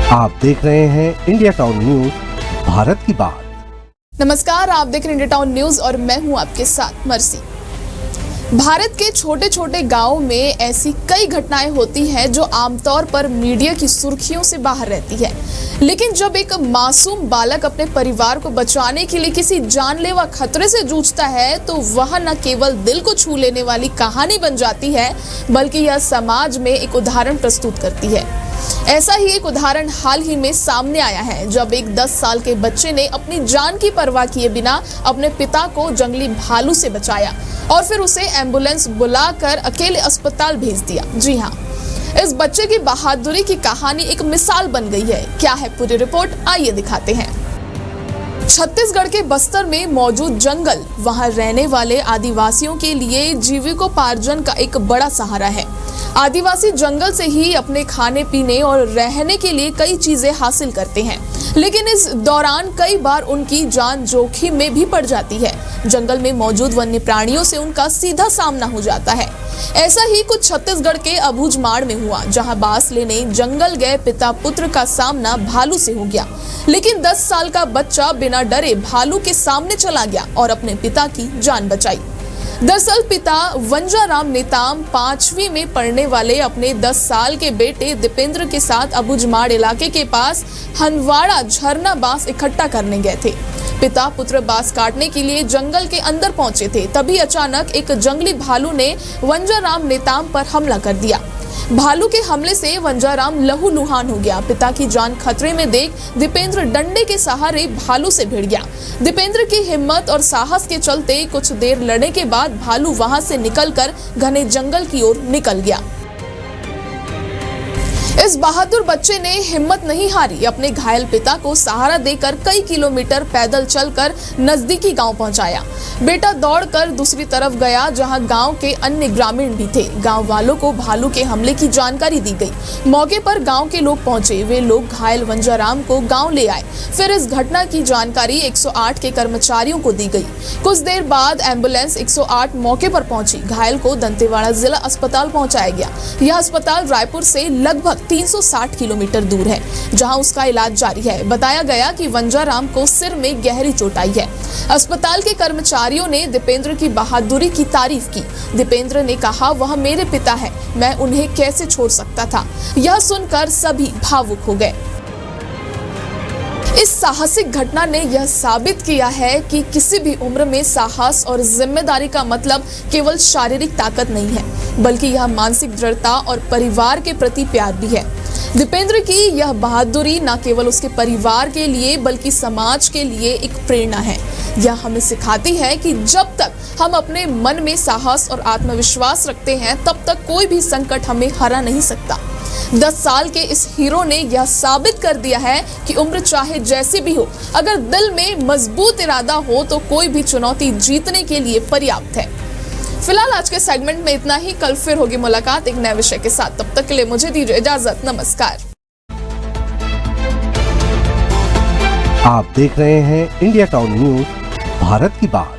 आप देख रहे हैं इंडिया टाउन न्यूज, भारत की बात। नमस्कार, आप देख रहे हैं इंडिया टाउन न्यूज और मैं हूं आपके साथ मर्सी। भारत के छोटे छोटे गांवों में ऐसी कई घटनाएं होती हैं जो आमतौर पर मीडिया की सुर्खियों से बाहर रहती है, लेकिन जब एक मासूम बालक अपने परिवार को बचाने के लिए किसी जानलेवा खतरे से जूझता है तो वह न केवल दिल को छू लेने वाली कहानी बन जाती है, बल्कि यह समाज में एक उदाहरण प्रस्तुत करती है। ऐसा ही एक उदाहरण हाल ही में सामने आया है, जब एक 10 साल के बच्चे ने अपनी जान की परवाह किए बिना अपने पिता को जंगली भालू से बचाया और फिर उसे एम्बुलेंस बुलाकर अकेले अस्पताल भेज दिया। जी हाँ, इस बच्चे की बहादुरी की कहानी एक मिसाल बन गई है। क्या है पूरी रिपोर्ट, आइए दिखाते हैं। छत्तीसगढ़ के बस्तर में मौजूद जंगल वहां रहने वाले आदिवासियों के लिए जीविकोपार्जन का एक बड़ा सहारा है। आदिवासी जंगल से ही अपने खाने पीने और रहने के लिए कई चीजें हासिल करते हैं, लेकिन इस दौरान कई बार उनकी जान जोखिम में भी पड़ जाती है। जंगल में मौजूद वन्य प्राणियों से उनका सीधा सामना हो जाता है। ऐसा ही कुछ छत्तीसगढ़ के अबूझमाड़ में हुआ, जहां बास लेने जंगल गए पिता पुत्र का सामना भालू से हो गया, लेकिन 10 साल का बच्चा बिना डरे भालू के सामने चला गया और अपने पिता की जान बचाई। दरअसल पिता वंजाराम नेताम 5वीं में पढ़ने वाले अपने 10 साल के बेटे दीपेंद्र के साथ अबूझमाड़ इलाके के पास हनवाड़ा झरना बांस इकट्ठा करने गए थे। पिता पुत्र बांस काटने के लिए जंगल के अंदर पहुंचे थे, तभी अचानक एक जंगली भालू ने वंजाराम नेताम पर हमला कर दिया। भालू के हमले से वंजाराम लहूलुहान हो गया। पिता की जान खतरे में देख दीपेंद्र डंडे के सहारे भालू से भिड़ गया। दीपेंद्र की हिम्मत और साहस के चलते कुछ देर लड़ने के बाद भालू वहां से निकलकर घने जंगल की ओर निकल गया। इस बहादुर बच्चे ने हिम्मत नहीं हारी, अपने घायल पिता को सहारा देकर कई किलोमीटर पैदल चलकर नजदीकी गांव पहुंचाया। बेटा दौड़कर दूसरी तरफ गया, जहां गांव के अन्य ग्रामीण भी थे। गांव वालों को भालू के हमले की जानकारी दी गई। मौके पर गांव के लोग पहुंचे। वे लोग घायल वंजाराम को गांव ले आए। फिर इस घटना की जानकारी 108 के कर्मचारियों को दी गई। कुछ देर बाद एम्बुलेंस 108 मौके पर पहुंची। घायल को दंतेवाड़ा जिला अस्पताल पहुंचाया गया। यह अस्पताल रायपुर से लगभग 360 किलोमीटर दूर है, जहां उसका इलाज जारी है। बताया गया कि वंजाराम को सिर में गहरी चोट आई है। अस्पताल के कर्मचारियों ने दीपेंद्र की बहादुरी की तारीफ की। दीपेंद्र ने कहा, वह मेरे पिता है, मैं उन्हें कैसे छोड़ सकता था। यह सुनकर सभी भावुक हो गए। इस साहसिक घटना ने यह साबित किया है कि किसी भी उम्र में साहस और जिम्मेदारी का मतलब केवल शारीरिक ताकत नहीं है, बल्कि यह मानसिक दृढ़ता और परिवार के प्रति प्यार भी है। दीपेंद्र की यह बहादुरी न केवल उसके परिवार के लिए बल्कि समाज के लिए एक प्रेरणा है। यह हमें सिखाती है कि जब तक हम अपने मन में साहस और आत्मविश्वास रखते हैं, तब तक कोई भी संकट हमें हरा नहीं सकता। 10 साल के इस हीरो ने यह साबित कर दिया है कि उम्र चाहे जैसी भी हो, अगर दिल में मजबूत इरादा हो तो कोई भी चुनौती जीतने के लिए पर्याप्त है। फिलहाल आज के सेगमेंट में इतना ही। कल फिर होगी मुलाकात एक नए विषय के साथ। तब तक के लिए मुझे दीजिए इजाजत। नमस्कार। आप देख रहे हैं इंडिया टाउन न्यूज, भारत की बात।